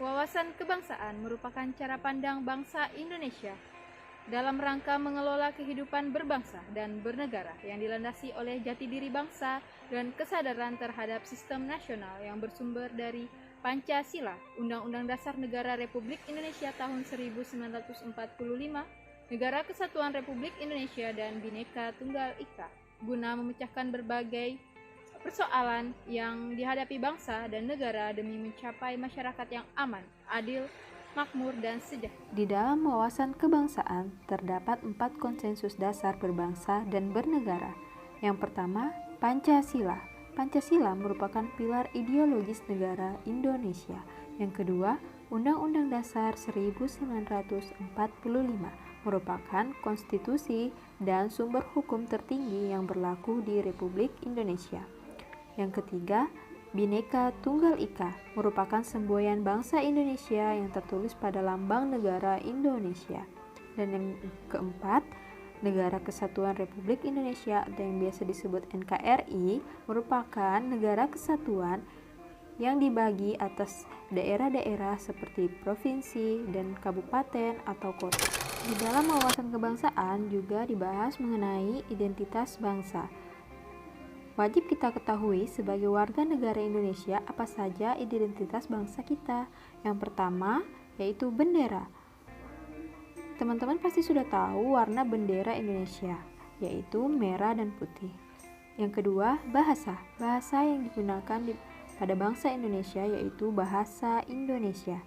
Wawasan kebangsaan merupakan cara pandang bangsa Indonesia dalam rangka mengelola kehidupan berbangsa dan bernegara yang dilandasi oleh jati diri bangsa dan kesadaran terhadap sistem nasional yang bersumber dari Pancasila, Undang-Undang Dasar Negara Republik Indonesia tahun 1945, Negara Kesatuan Republik Indonesia dan Bhinneka Tunggal Ika, guna memecahkan berbagai persoalan yang dihadapi bangsa dan negara demi mencapai masyarakat yang aman, adil, makmur, dan sejahtera. Di dalam wawasan kebangsaan terdapat 4 konsensus dasar berbangsa dan bernegara. Yang pertama, Pancasila. Pancasila merupakan pilar ideologis negara Indonesia. Yang kedua, Undang-Undang Dasar 1945 merupakan konstitusi dan sumber hukum tertinggi yang berlaku di Republik Indonesia. Yang ketiga, Bhinneka Tunggal Ika merupakan semboyan bangsa Indonesia yang tertulis pada lambang negara Indonesia. Dan yang keempat, Negara Kesatuan Republik Indonesia atau yang biasa disebut NKRI merupakan negara kesatuan yang dibagi atas daerah-daerah seperti provinsi dan kabupaten atau kota. Di dalam wawasan kebangsaan juga dibahas mengenai identitas bangsa. Wajib kita ketahui sebagai warga negara Indonesia apa saja identitas bangsa kita. Yang pertama yaitu bendera. Teman-teman pasti sudah tahu warna bendera Indonesia, yaitu merah dan putih. Yang kedua, bahasa. Bahasa yang digunakan pada bangsa Indonesia yaitu bahasa Indonesia.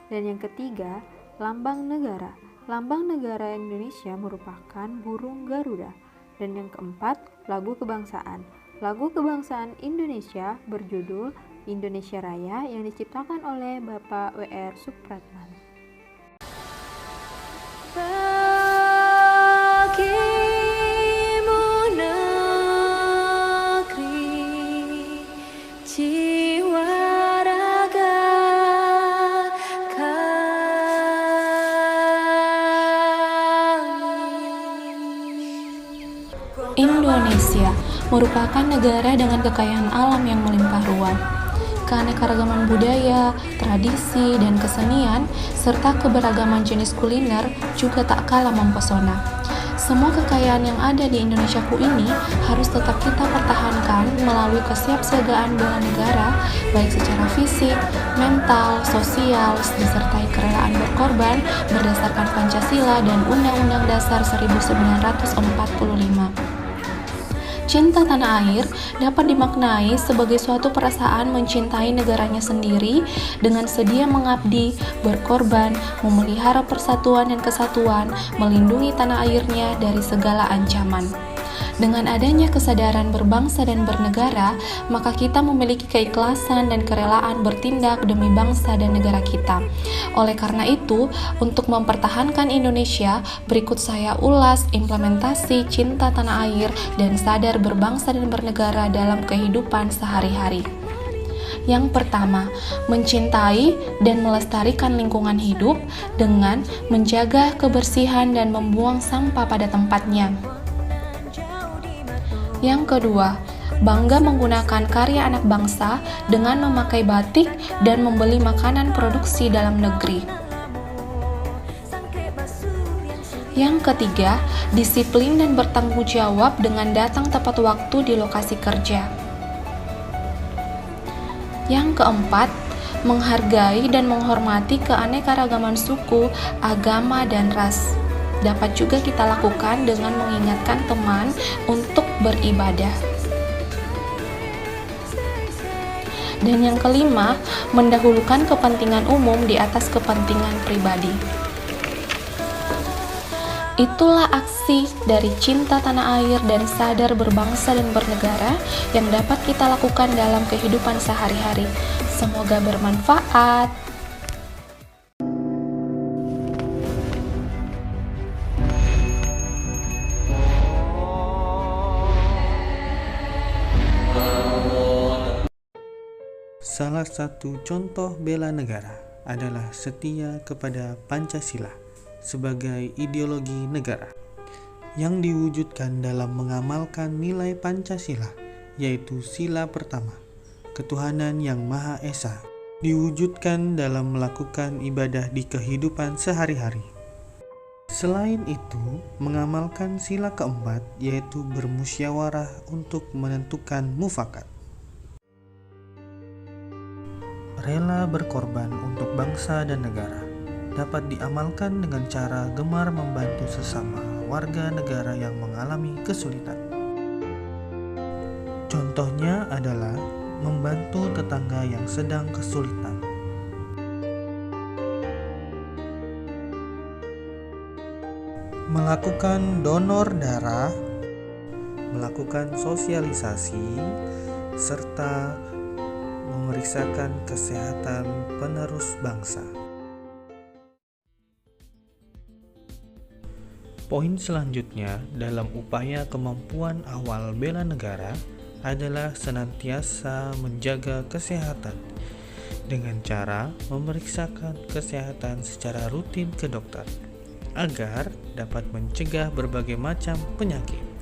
Dan yang ketiga, lambang negara. Lambang negara Indonesia merupakan burung Garuda. Dan yang keempat, lagu kebangsaan. Lagu kebangsaan Indonesia berjudul Indonesia Raya yang diciptakan oleh Bapak W.R. Supratman. Bagimu negeri, jiwa raga kami. Indonesia merupakan negara dengan kekayaan alam yang melimpah ruah. Keanekaragaman budaya, tradisi, dan kesenian, serta keberagaman jenis kuliner juga tak kalah mempesona. Semua kekayaan yang ada di Indonesiaku ini harus tetap kita pertahankan melalui kesiapsiagaan bela negara, baik secara fisik, mental, sosial, disertai kerelaan berkorban berdasarkan Pancasila dan Undang-Undang Dasar 1945. Cinta tanah air dapat dimaknai sebagai suatu perasaan mencintai negaranya sendiri dengan sedia mengabdi, berkorban, memelihara persatuan dan kesatuan, melindungi tanah airnya dari segala ancaman. Dengan adanya kesadaran berbangsa dan bernegara, maka kita memiliki keikhlasan dan kerelaan bertindak demi bangsa dan negara kita. Oleh karena itu, untuk mempertahankan Indonesia, berikut saya ulas implementasi cinta tanah air dan sadar berbangsa dan bernegara dalam kehidupan sehari-hari. Yang pertama, mencintai dan melestarikan lingkungan hidup dengan menjaga kebersihan dan membuang sampah pada tempatnya. Yang kedua, bangga menggunakan karya anak bangsa dengan memakai batik dan membeli makanan produksi dalam negeri. Yang ketiga, disiplin dan bertanggung jawab dengan datang tepat waktu di lokasi kerja. Yang keempat, menghargai dan menghormati keanekaragaman suku, agama, dan ras. Dapat juga kita lakukan dengan mengingatkan teman untuk beribadah. Dan yang kelima, mendahulukan kepentingan umum di atas kepentingan pribadi. Itulah aksi dari cinta tanah air dan sadar berbangsa dan bernegara yang dapat kita lakukan dalam kehidupan sehari-hari. Semoga bermanfaat. Salah satu contoh bela negara adalah setia kepada Pancasila sebagai ideologi negara yang diwujudkan dalam mengamalkan nilai Pancasila, yaitu sila pertama, ketuhanan yang Maha Esa, diwujudkan dalam melakukan ibadah di kehidupan sehari-hari. Selain itu, mengamalkan sila keempat, yaitu bermusyawarah untuk menentukan mufakat. Rela berkorban untuk bangsa dan negara dapat diamalkan dengan cara gemar membantu sesama warga negara yang mengalami kesulitan. Contohnya adalah membantu tetangga yang sedang kesulitan. Melakukan donor darah, melakukan sosialisasi, serta memeriksakan kesehatan penerus bangsa. Poin selanjutnya dalam upaya kemampuan awal bela negara adalah senantiasa menjaga kesehatan dengan cara memeriksakan kesehatan secara rutin ke dokter agar dapat mencegah berbagai macam penyakit.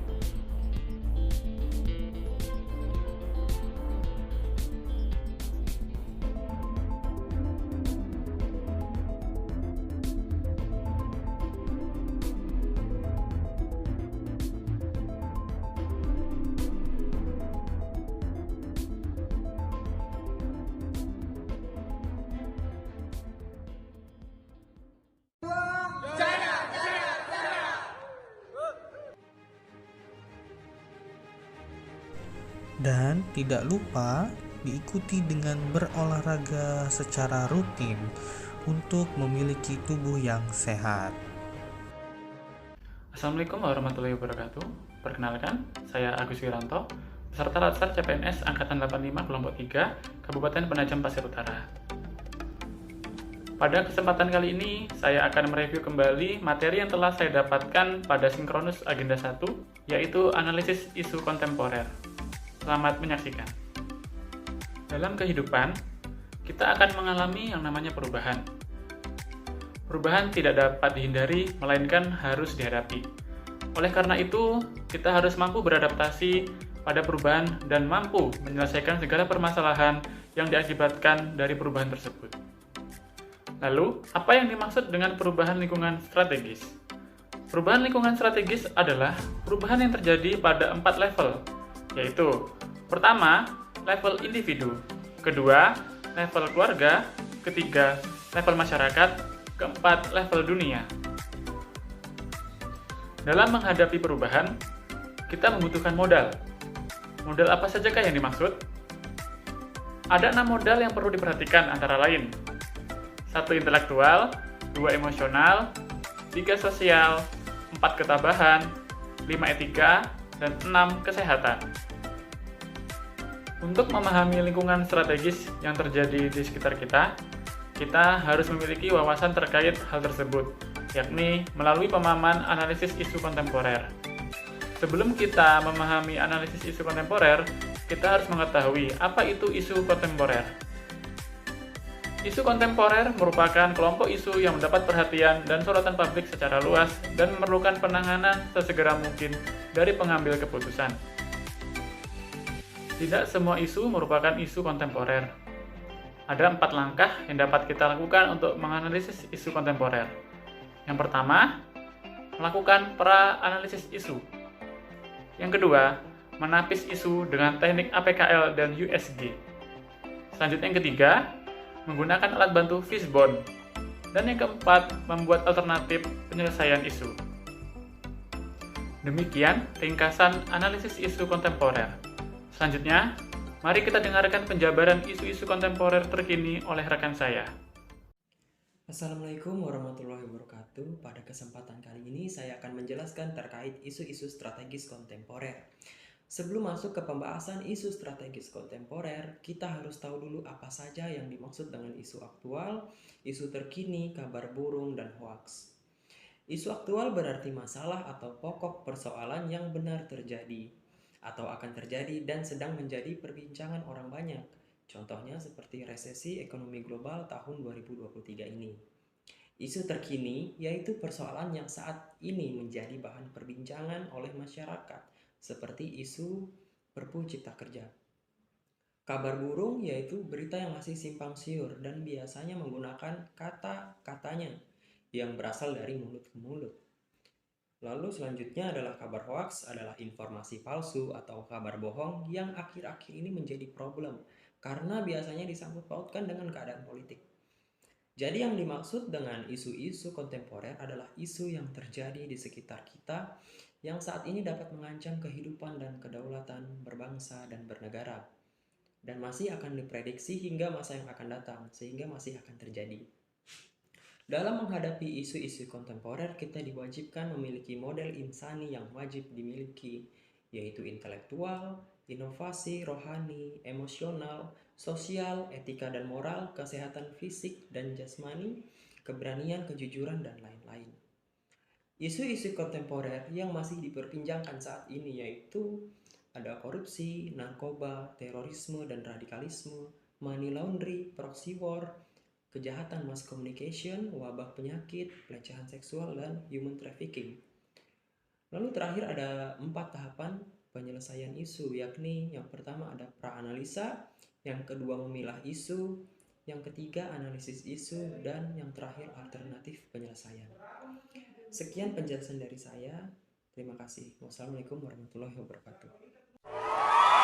Dan tidak lupa diikuti dengan berolahraga secara rutin untuk memiliki tubuh yang sehat. Assalamualaikum warahmatullahi wabarakatuh. Perkenalkan, saya Agus Wiranto, peserta Latsar CPNS Angkatan 85 Kelompok 3, Kabupaten Penajam Pasir Utara. Pada kesempatan kali ini, saya akan mereview kembali materi yang telah saya dapatkan pada Sinkronus Agenda 1, yaitu analisis isu kontemporer. Selamat menyaksikan. Dalam kehidupan, kita akan mengalami yang namanya perubahan. Perubahan tidak dapat dihindari, melainkan harus dihadapi. Oleh karena itu, kita harus mampu beradaptasi pada perubahan dan mampu menyelesaikan segala permasalahan yang diakibatkan dari perubahan tersebut. Lalu, apa yang dimaksud dengan perubahan lingkungan strategis? Perubahan lingkungan strategis adalah perubahan yang terjadi pada 4 level, yaitu pertama, level individu, kedua, level keluarga, ketiga, level masyarakat, keempat, level dunia. Dalam menghadapi perubahan, kita membutuhkan modal. Modal apa sajakah yang dimaksud? Ada 6 modal yang perlu diperhatikan antara lain. 1 intelektual, 2 emosional, 3 sosial, 4 ketabahan, 5 etika, dan 6 kesehatan. Untuk memahami lingkungan strategis yang terjadi di sekitar kita, kita harus memiliki wawasan terkait hal tersebut, yakni melalui pemahaman analisis isu kontemporer. Sebelum kita memahami analisis isu kontemporer, kita harus mengetahui apa itu isu kontemporer. Isu kontemporer merupakan kelompok isu yang mendapat perhatian dan sorotan publik secara luas dan memerlukan penanganan sesegera mungkin dari pengambil keputusan. Tidak semua isu merupakan isu kontemporer. Ada 4 langkah yang dapat kita lakukan untuk menganalisis isu kontemporer. Yang pertama, melakukan pra-analisis isu. Yang kedua, menapis isu dengan teknik APKL dan USG. Selanjutnya yang ketiga, menggunakan alat bantu Fishbone. Dan yang keempat, membuat alternatif penyelesaian isu. Demikian ringkasan analisis isu kontemporer. Selanjutnya, mari kita dengarkan penjabaran isu-isu kontemporer terkini oleh rekan saya. Assalamualaikum warahmatullahi wabarakatuh. Pada kesempatan kali ini saya akan menjelaskan terkait isu-isu strategis kontemporer. Sebelum masuk ke pembahasan isu strategis kontemporer, kita harus tahu dulu apa saja yang dimaksud dengan isu aktual, isu terkini, kabar burung, dan hoaks. Isu aktual berarti masalah atau pokok persoalan yang benar terjadi, atau akan terjadi dan sedang menjadi perbincangan orang banyak. Contohnya seperti resesi ekonomi global tahun 2023 ini. Isu terkini yaitu persoalan yang saat ini menjadi bahan perbincangan oleh masyarakat, seperti isu Perpu Cipta Kerja. Kabar burung yaitu berita yang masih simpang siur dan biasanya menggunakan kata-katanya yang berasal dari mulut ke mulut. Lalu selanjutnya adalah kabar hoax, adalah informasi palsu atau kabar bohong yang akhir-akhir ini menjadi problem karena biasanya disangkut pautkan dengan keadaan politik. Jadi yang dimaksud dengan isu-isu kontemporer adalah isu yang terjadi di sekitar kita yang saat ini dapat mengancam kehidupan dan kedaulatan berbangsa dan bernegara dan masih akan diprediksi hingga masa yang akan datang sehingga masih akan terjadi. Dalam menghadapi isu-isu kontemporer, kita diwajibkan memiliki model insani yang wajib dimiliki, yaitu intelektual, inovasi, rohani, emosional, sosial, etika dan moral, kesehatan fisik dan jasmani, keberanian, kejujuran, dan lain-lain. Isu-isu kontemporer yang masih diperbincangkan saat ini yaitu ada korupsi, narkoba, terorisme dan radikalisme, money laundry, proxy war, kejahatan mass communication, wabah penyakit, pelecehan seksual, dan human trafficking. Lalu terakhir ada 4 tahapan penyelesaian isu, yakni yang pertama ada pra-analisa, yang kedua memilah isu, yang ketiga analisis isu, dan yang terakhir alternatif penyelesaian. Sekian penjelasan dari saya. Terima kasih. Wassalamualaikum warahmatullahi wabarakatuh.